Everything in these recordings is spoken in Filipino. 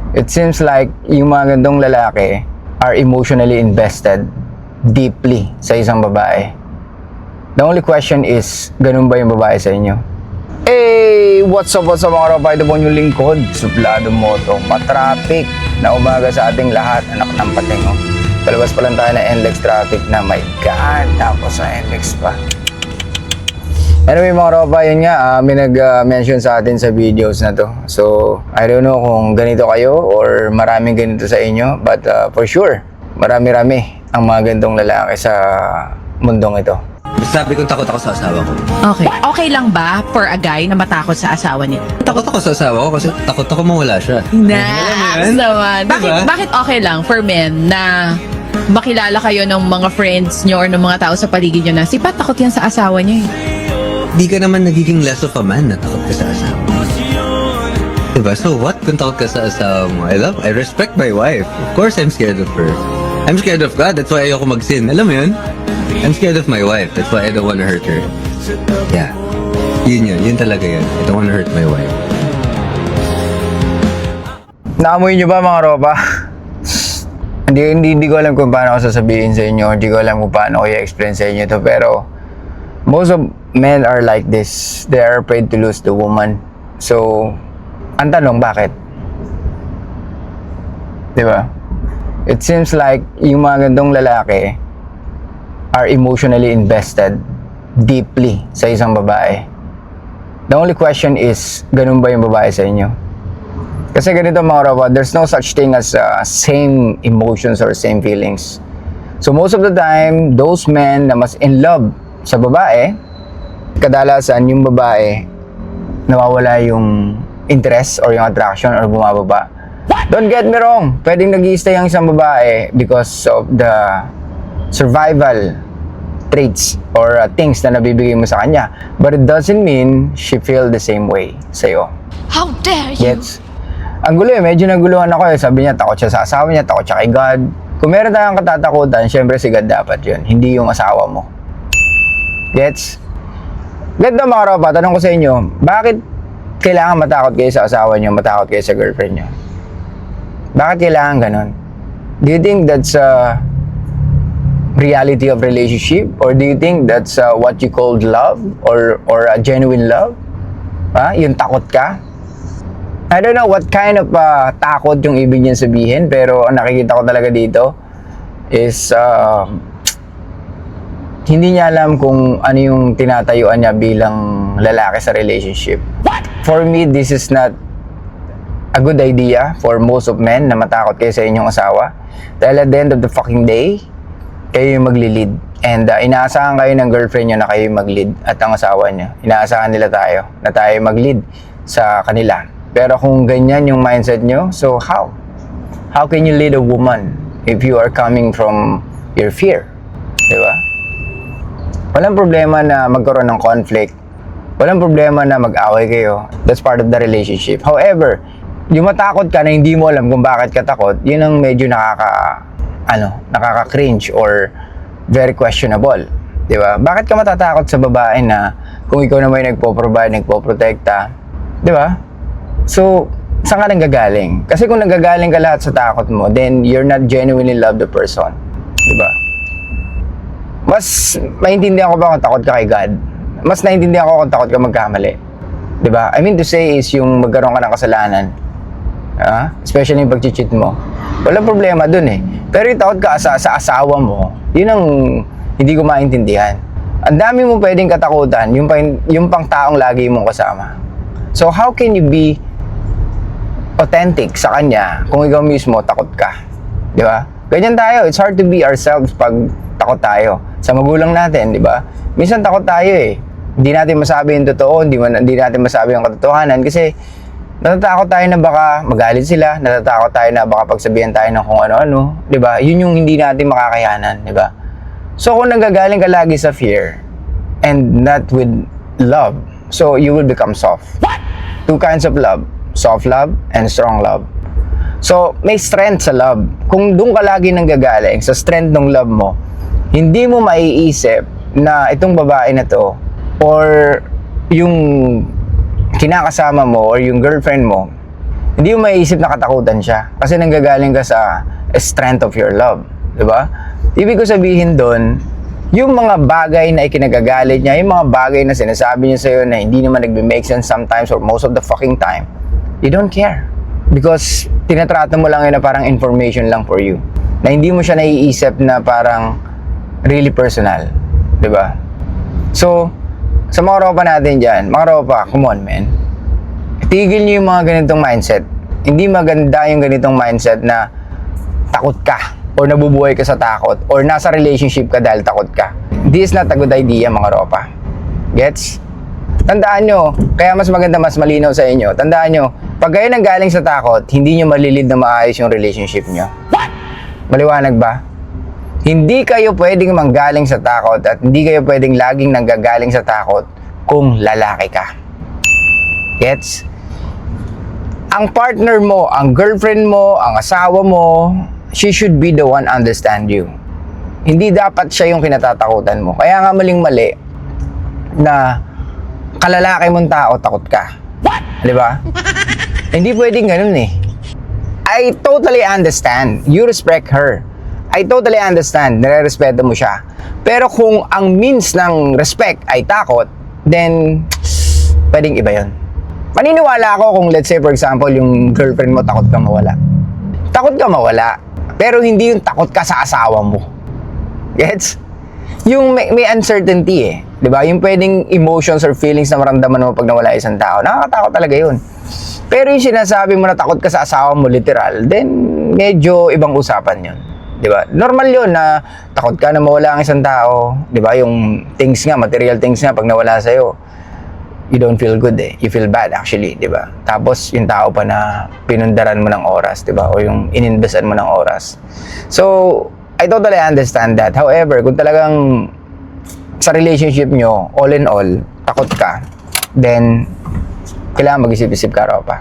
It seems like yung mga gandong lalaki are emotionally invested deeply sa isang babae. The only question is, ganun ba yung babae sa inyo? Hey! What's up mga rapay? Ito po yung lingkod, Suplado Moto. Matraffic na umaga sa ating lahat, anak ng patingo. Palabas pa lang tayo na NLEX traffic na, my God, tapos sa NLEX pa. Anyway mga ropa, yun nga, may nag-mention sa atin sa videos na to. So, I don't know kung ganito kayo or maraming ganito sa inyo. But for sure, marami-rami ang mga ganitong lalaki sa mundong ito. Sabi ko takot ako sa asawa ko. Okay. Okay lang ba for a guy na matakot sa asawa niya? Takot ako sa asawa ko kasi takot ako mawala siya. Nice naman. Diba? Bakit okay lang for men na makilala kayo ng mga friends nyo or ng mga tao sa paligid nyo na si Pat takot yan sa asawa niya eh. Di ka naman nagiging less of a man na takot ka sa asawa mo. Diba? So what kung takot ka sa asawa mo? I respect my wife. Of course I'm scared of her. I'm scared of God. That's why ayoko mag-sin. Alam mo yun? I'm scared of my wife. That's why I don't want to hurt her. Yeah. Yun. Yun talaga yun. I don't want to hurt my wife. Naamoy nyo ba mga ropa? Hindi ko alam kung paano ako sasabihin sa inyo. Hindi ko alam kung paano ko i-explain sa inyo to. Pero most of men are like this. They are afraid to lose the woman. So, ang tanong, bakit? Diba? It seems like yung mga gandong lalaki are emotionally invested deeply sa isang babae. The only question is, ganun ba yung babae sa inyo? Kasi ganito mga robot, there's no such thing as same emotions or same feelings. So most of the time, those men na mas in love sa babae, kadalasan yung babae nawawala yung interest or yung attraction or bumababa. Don't get me wrong, pwedeng nag-i-stay ang isang babae because of the survival traits or things na nabibigay mo sa kanya. But it doesn't mean she feel the same way sa'yo. How dare you? Gets? Ang gulo medyo naguluhan ako Sabi niya, takot siya sa asawa niya, takot siya kay God. Kung meron tayong katatakutan, syempre si God dapat yun, hindi yung asawa mo. Gets? Ganda mga ropa, tanong ko sa inyo, bakit kailangan matakot kayo sa asawa niyo, matakot kayo sa girlfriend niyo? Bakit kailangan ganun? Do you think that's reality of relationship? Or do you think that's what you called love? Or a genuine love? Yung takot ka? I don't know what kind of takot yung ibig niya sabihin, pero ang nakikita ko talaga dito is hindi niya alam kung ano yung tinatayuan niya bilang lalaki sa relationship. For me, this is not a good idea for most of men na matakot kayo sa inyong asawa. Dahil at the end of the fucking day, kayo yung magli-lead. And inaasahan kayo ng girlfriend niyo na kayo yung mag-lead at ang asawa niyo. Inaasahan nila tayo na tayo mag-lead sa kanila. Pero kung ganyan yung mindset nyo, so how? How can you lead a woman if you are coming from your fear? Diba? Walang problema na magkaroon ng conflict. Walang problema na mag-away kayo. That's part of the relationship. However, yung matakot ka na hindi mo alam kung bakit ka takot, yun ang medyo nakaka-cringe or very questionable. Diba? Bakit ka matatakot sa babae na kung ikaw naman yung nagpo-provide, nagpo-protekta? Diba? So, saan ka nanggagaling? Kasi kung nanggagaling ka lahat sa takot mo, then you're not genuinely love the person. Diba? Mas maintindihan ko ba kung takot ka kay God? Mas naiintindihan ko kung takot ka magkamali. Diba? I mean to say is yung magkaroon ka ng kasalanan. Especially yung pag-cheat mo. Walang problema dun eh. Pero yung takot ka sa asawa mo, yun ang hindi ko maintindihan. Ang dami mo pwedeng katakutan, yung pang taong lagi mong kasama. So how can you be authentic sa kanya kung ikaw mismo takot ka? Di ba? Ganyan tayo. It's hard to be ourselves pag takot tayo. Sa magulang natin, di ba? Minsan takot tayo eh. Hindi natin masabi yung totoo, hindi natin masabi yung katotohanan kasi natatakot tayo na baka magalit sila, natatakot tayo na baka pagsabihan tayo ng kung ano-ano, di ba? Yun yung hindi natin makakayanan, di ba? So kung nanggagaling ka lagi sa fear and not with love, so you will become soft. What? Two kinds of love. Soft love and strong love. So, may strength sa love. Kung doon ka lagi nanggagaling sa strength ng love mo, hindi mo maiisip na itong babae na to or yung kinakasama mo or yung girlfriend mo, hindi mo maiisip na katakutan siya. Kasi nanggagaling ka sa strength of your love. Diba? Ibig ko sabihin doon, yung mga bagay na ikinagagalit niya, yung mga bagay na sinasabi niya sa'yo na hindi naman nagbe-make sense sometimes or most of the fucking time, you don't care. Because tinatrato mo lang yun na parang information lang for you. Na hindi mo siya naiisip na parang really personal. Diba? So, sa mga ropa natin dyan, mga ropa, come on man. Tigil niyo yung mga ganitong mindset. Hindi maganda yung ganitong mindset na takot ka or nabubuhay ka sa takot or nasa relationship ka dahil takot ka. This is not a good idea, mga ropa. Gets? Tandaan nyo, kaya mas maganda, mas malinaw sa inyo. Tandaan nyo, pag kayo nanggaling sa takot, hindi nyo malilid na maayos yung relationship nyo. What? Maliwanag ba? Hindi kayo pwedeng manggaling sa takot at hindi kayo pwedeng laging nanggagaling sa takot kung lalaki ka. Gets? Ang partner mo, ang girlfriend mo, ang asawa mo, she should be the one understand you. Hindi dapat siya yung kinatatakutan mo. Kaya nga maling-mali na kalalaki mong tao, takot ka. What? Di ba? Hindi pwedeng ganun eh. I totally understand. You respect her. I totally understand. Nare-respeto mo siya. Pero kung ang means ng respect ay takot, then pwedeng iba yun. Maniniwala ako kung let's say for example yung girlfriend mo takot ka mawala. Takot ka mawala. Pero hindi yung takot ka sa asawa mo. Gets? Yung may uncertainty eh. 'Di ba? Yung pwedeng emotions or feelings na maramdaman mo pag nawala isang tao. Nakakatakot talaga yun. Pero yung sinasabi mo na takot ka sa asawa mo literal, then medyo ibang usapan yun. 'Di ba? Normal yun na takot ka na mawala ang isang tao. 'Di ba? Yung things nga, material things nga pag nawala sa'yo, you don't feel good eh. You feel bad actually, 'di ba? Tapos yung tao pa na pinundaran mo ng oras, 'di ba? O yung ininvestan mo ng oras. So, I totally understand that. However, kung talagang sa relationship nyo, all in all, takot ka, then kailangan mag-isip-isip ka raw pa.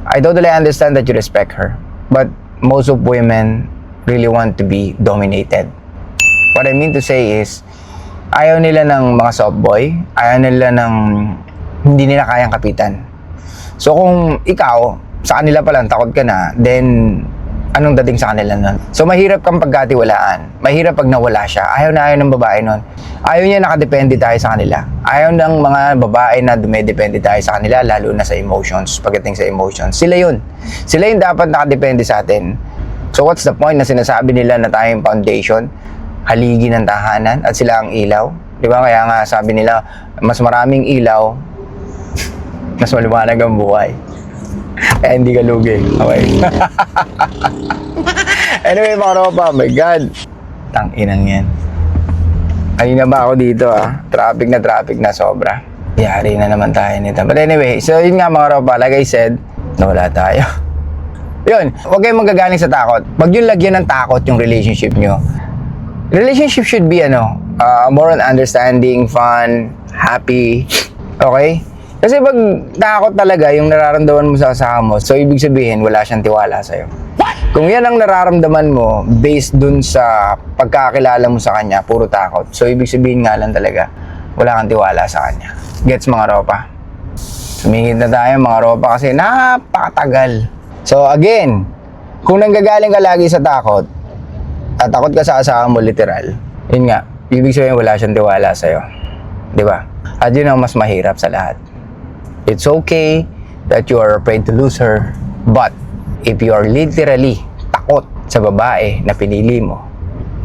I totally understand that you respect her. But most of women really want to be dominated. What I mean to say is, ayaw nila ng mga soft boy, ayaw nila ng hindi nila kayang kapitan. So kung ikaw, sa kanila pa lang takot ka na, then anong dating sa kanila nun? So mahirap kang pagkatiwalaan, mahirap pag nawala siya. Ayaw na ayaw ng babae nun. Ayaw niya nakadepende tayo sa kanila. Ayaw ng mga babae na dumedepende tayo sa kanila, lalo na sa emotions, pagdating sa emotions. Sila yun. Sila yung dapat nakadepende sa atin. So what's the point na sinasabi nila na tayong foundation, haligi ng tahanan at sila ang ilaw? Di ba? Kaya nga sabi nila, mas maraming ilaw, mas maliwanag ang buhay. Kaya hindi ka lugi. Okay. Anyway mga ropa, my God. Tang-inang yan. Kanina ba ako dito Traffic na sobra. Yari na naman tayo nito. But anyway, so yun nga mga ropa, like I said, nawala tayo. Yun, huwag kayong magagaling sa takot. Huwag yung lagyan ng takot yung relationship nyo. Relationship should be more on understanding, fun, happy. Okay? Kasi pag takot talaga yung nararamdaman mo sa asawa mo, so ibig sabihin wala siyang tiwala sa'yo. Kung yan ang nararamdaman mo based dun sa pagkakilala mo sa kanya, puro takot. So ibig sabihin nga lang talaga wala kang tiwala sa kanya. Gets mga ropa? Sumingit na tayo mga ropa kasi napakatagal. So again, kung nanggagaling ka lagi sa takot at takot ka sa asawa mo literal, yun nga, ibig sabihin wala siyang tiwala sa'yo. Di ba? At yun ang mas mahirap sa lahat. It's okay that you are afraid to lose her, but if you are literally takot sa babae na pinili mo,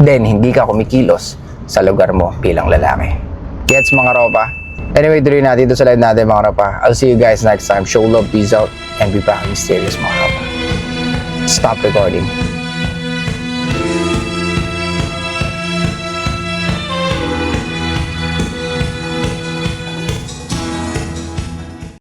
then hindi ka kumikilos sa lugar mo bilang lalaki. Gets mga ropa? Anyway, tuloy natin ito sa live natin mga ropa. I'll see you guys next time. Show love, peace out, and be back mysterious mga ropa. Stop recording.